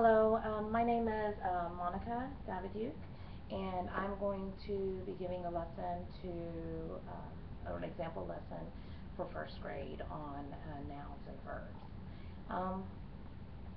Hello, my name is Monica Daviduke, and I'm going to be giving a lesson an example lesson for first grade on nouns and verbs. Um,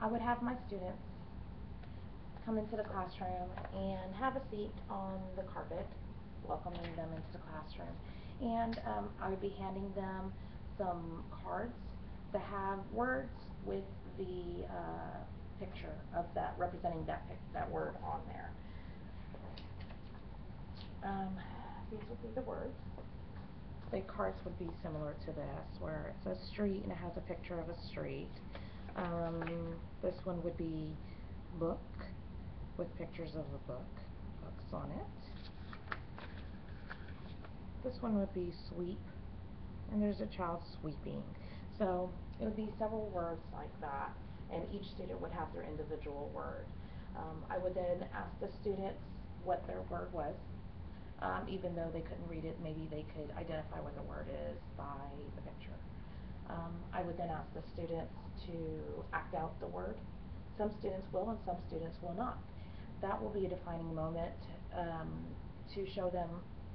I would have my students come into the classroom and have a seat on the carpet, welcoming them into the classroom. And I would be handing them some cards that have words with the picture of that, representing that word on there. These would be the words. The cards would be similar to this, where it says street and it has a picture of a street. This one would be book, with pictures of a books on it. This one would be sweep, and there's a child sweeping. So it would be several words like that, and each student would have their individual word. I would then ask the students what their word was. Even though they couldn't read it, maybe they could identify what the word is by the picture. I would then ask the students to act out the word. Some students will and some students will not. That will be a defining moment to show them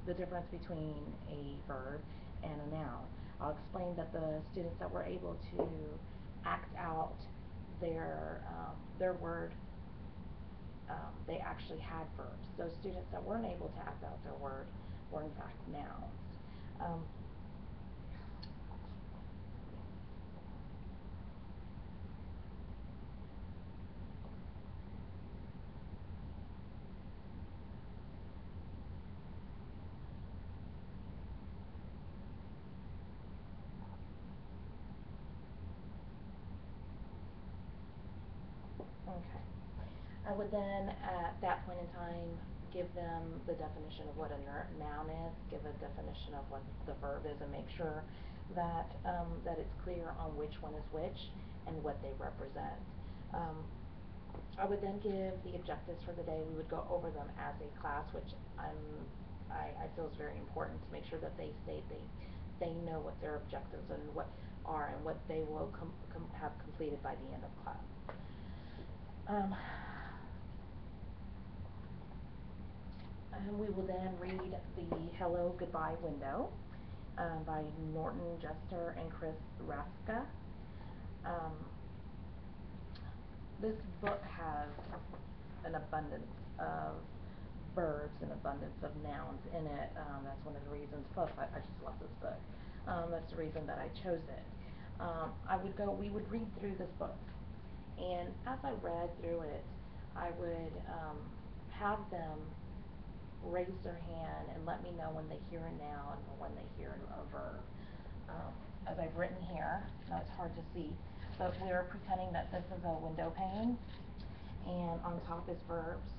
the difference between a verb and a noun. I'll explain that the students that were able to act out their word, they actually had verbs. Those students that weren't able to act out their word were in fact nouns. Okay. I would then, at that point in time, give them the definition of what a noun is, give a definition of what the verb is, and make sure that that it's clear on which one is which and what they represent. I would then give the objectives for the day. We would go over them as a class, which I feel is very important to make sure that they know what their objectives and what are and what they will have completed by the end of class. And we will then read the Hello Goodbye Window by Norton Jester and Chris Raska. This book has an abundance of verbs and abundance of nouns in it. That's one of the reasons. Plus, I just love this book. That's the reason that I chose it. We would read through this book, and as I read through it, I would have them raise their hand and let me know when they hear a noun or when they hear a verb. As I've written here, now it's hard to see, but we're pretending that this is a window pane, and on top is verbs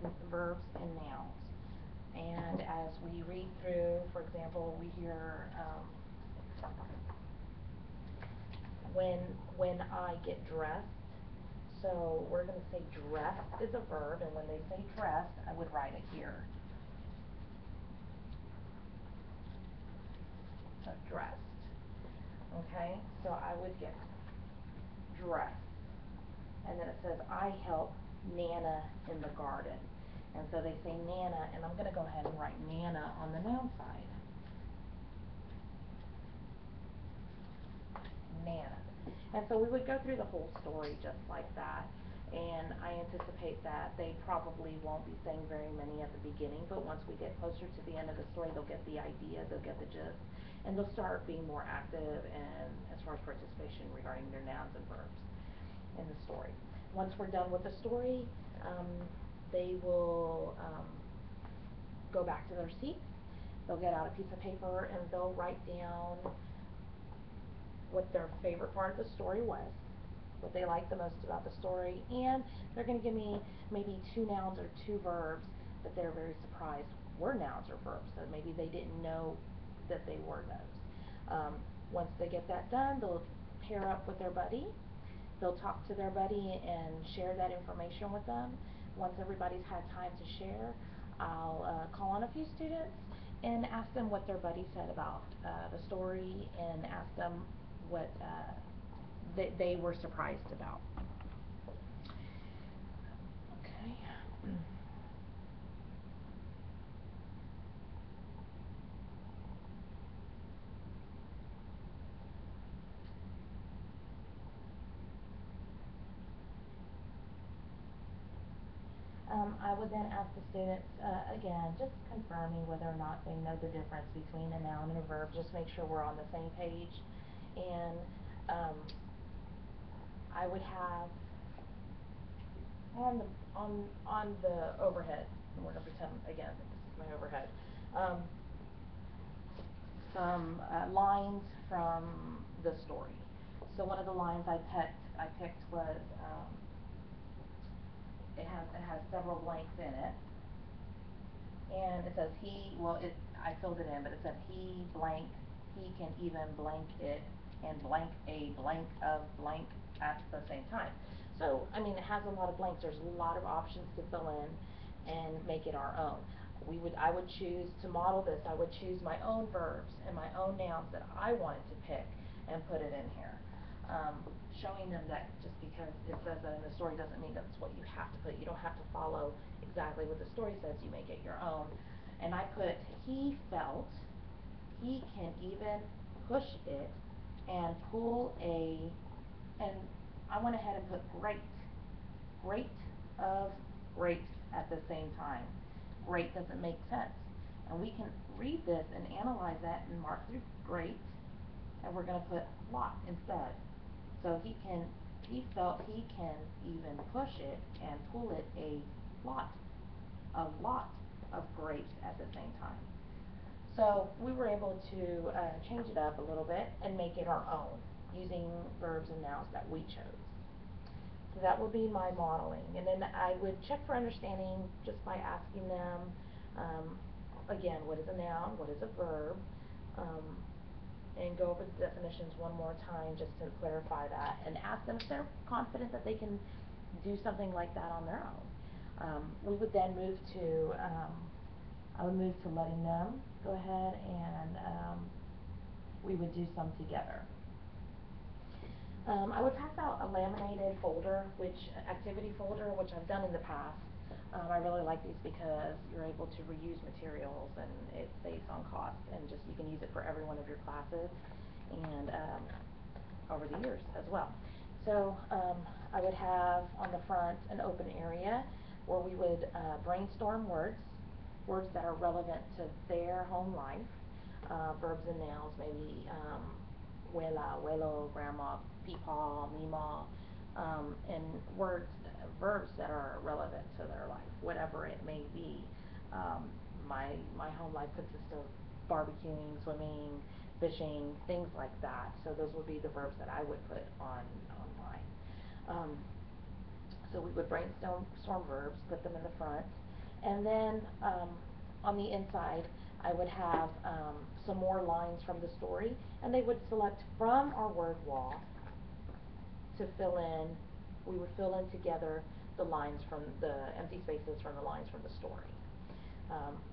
and nouns. And as we read through, for example, we hear when I get dressed. So we're going to say dressed is a verb, and when they say dressed, I would write it here. So dressed. Okay, so I would get dressed. And then it says, I help Nana in the garden. And so they say Nana, and I'm going to go ahead and write Nana on the noun side. Nana. And so we would go through the whole story just like that. And I anticipate that they probably won't be saying very many at the beginning, but once we get closer to the end of the story, they'll get the idea, they'll get the gist, and they'll start being more active and as far as participation regarding their nouns and verbs in the story. Once we're done with the story, they will go back to their seats. They'll get out a piece of paper and they'll write down what their favorite part of the story was, what they liked the most about the story, and they're going to give me maybe 2 nouns or 2 verbs that they're very surprised were nouns or verbs, that maybe they didn't know that they were those. Once they get that done, they'll pair up with their buddy. They'll talk to their buddy and share that information with them. Once everybody's had time to share, I'll call on a few students and ask them what their buddy said about the story, and ask them what they were surprised about. Okay. I would then ask the students, again, just confirming whether or not they know the difference between a noun and a verb. Just make sure we're on the same page. And I would have on the overhead, and we're going to pretend again that this is my overhead, some lines from the story. So one of the lines I picked was it has several blanks in it, and it says I filled it in, but it said he can even blank it and blank a blank of blank at the same time. So, I mean, it has a lot of blanks. There's a lot of options to fill in and make it our own. I would choose to model this. I would choose my own verbs and my own nouns that I wanted to pick and put it in here. Showing them that just because it says that in the story doesn't mean that's what you have to put. You don't have to follow exactly what the story says. You make it your own. And I put, he felt, he can even push it and pull and I went ahead and put great of great at the same time. Great doesn't make sense. And we can read this and analyze that and mark through great, and we're going to put lot instead. So he felt he can even push it and pull it a lot of great at the same time. So we were able to change it up a little bit and make it our own using verbs and nouns that we chose. So that would be my modeling. And then I would check for understanding just by asking them, again, what is a noun, what is a verb, and go over the definitions one more time just to clarify that, and ask them if they're confident that they can do something like that on their own. We would then move to, I would move to letting them go ahead and we would do some together. I would pass out a laminated folder, activity folder, which I've done in the past. I really like these because you're able to reuse materials and it saves on cost, and just you can use it for every one of your classes and over the years as well. So I would have on the front an open area where we would brainstorm words that are relevant to their home life, verbs and nouns, maybe abuela, abuelo, grandma, peepaw, mima, and verbs that are relevant to their life, whatever it may be. My home life consists of barbecuing, swimming, fishing, things like that. So those would be the verbs that I would put on mine. So we would brainstorm verbs, put them in the front, and then on the inside I would have some more lines from the story, and they would select from our word wall to fill in. We would fill in together the lines from the empty spaces from the lines from the story.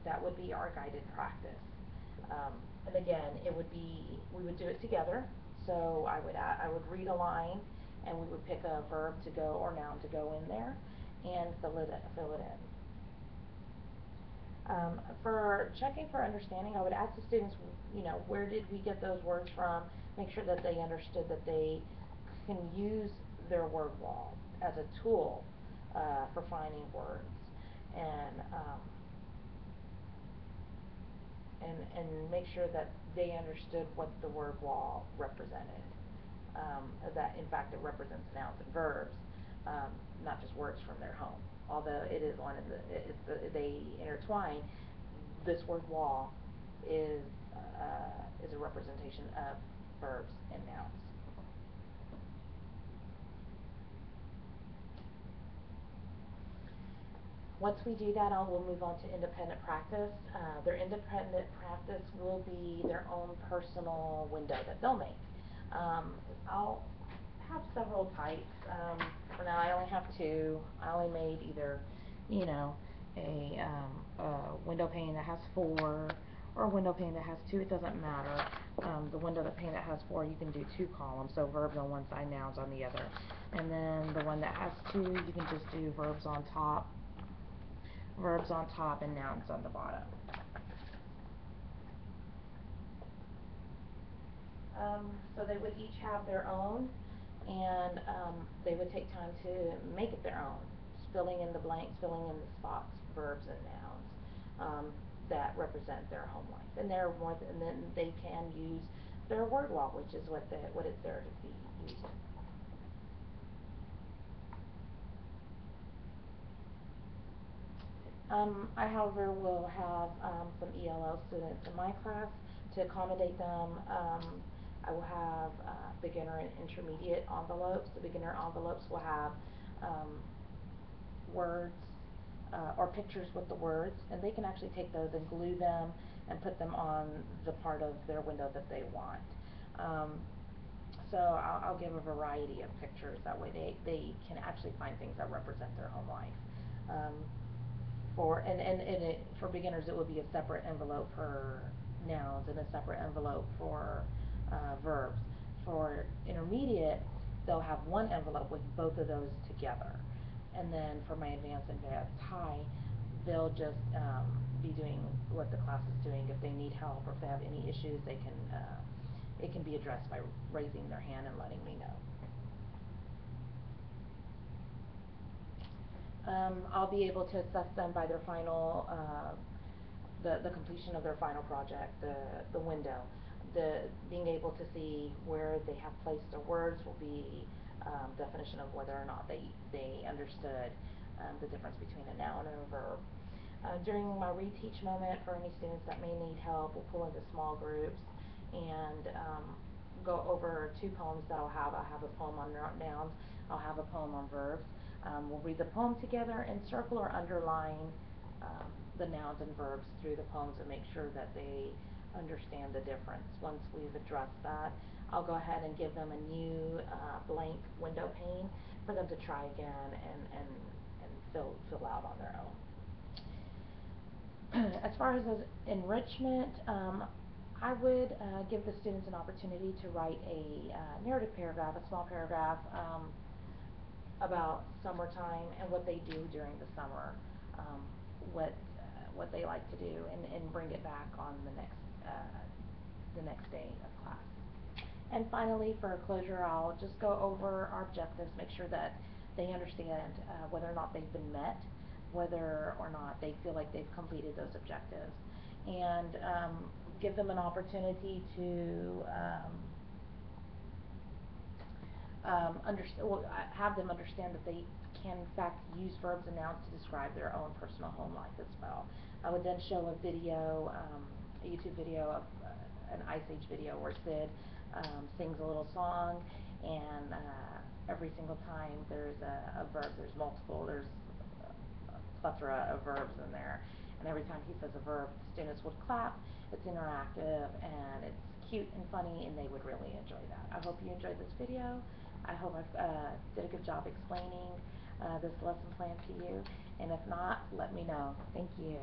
That would be our guided practice. And again, we would do it together. So I would read a line, and we would pick a verb to go or noun to go in there, and fill it in. For checking for understanding, I would ask the students, where did we get those words from? Make sure that they understood that they can use their word wall as a tool for finding words, and make sure that they understood what the word wall represented. That in fact it represents nouns and verbs, not just words from their home. Although it is they intertwine. This word wall is a representation of verbs and nouns. Once we do that, we'll move on to independent practice. Their independent practice will be their own personal window that they'll make. I'll have several types. For now, I only have two. I only made either, a window pane that has 4 or a window pane that has 2. It doesn't matter. The window pane that has 4, you can do 2 columns, so verbs on one side, nouns on the other. And then the one that has two, you can just do verbs on top and nouns on the bottom. So they would each have their own, and they would take time to make it their own, filling in the blanks, filling in the spots, verbs and nouns that represent their home life. And and then they can use their word wall, which is what it's there to be used. I, however, will have some ELL students in my class to accommodate them. I will have beginner and intermediate envelopes. The beginner envelopes will have words or pictures with the words, and they can actually take those and glue them and put them on the part of their window that they want. So I'll give a variety of pictures. That way they can actually find things that represent their home life. For beginners, it would be a separate envelope for nouns and a separate envelope for verbs. For intermediate, they'll have one envelope with both of those together. And then for my advanced high, they'll just be doing what the class is doing. If they need help or if they have any issues, it can be addressed by raising their hand and letting me know. I'll be able to assess them by their final, the completion of their final project, the window. Being able to see where they have placed their words will be definition of whether or not they understood the difference between a noun and a verb. During my reteach moment, for any students that may need help, we'll pull into small groups and go over 2 poems that I'll have. I'll have a poem on nouns, I'll have a poem on verbs. We'll read the poem together and circle or underline the nouns and verbs through the poems and make sure that they understand the difference. Once we've addressed that, I'll go ahead and give them a new blank window pane for them to try again and fill out on their own. As far as enrichment, I would give the students an opportunity to write a narrative paragraph, a small paragraph about summertime and what they do during the summer, what they like to do, and bring it back on the next day of class. And finally, for closure, I'll just go over our objectives, make sure that they understand whether or not they've been met, whether or not they feel like they've completed those objectives, and give them an opportunity to have them understand that they can in fact use verbs and nouns to describe their own personal home life as well. I would then show a video, a YouTube video of an Ice Age video where Sid sings a little song, and every single time there's a verb, there's a plethora of verbs in there, and every time he says a verb, students would clap. It's interactive and it's cute and funny, and they would really enjoy that. I hope you enjoyed this video. I hope I did a good job explaining this lesson plan to you, and if not, let me know. Thank you.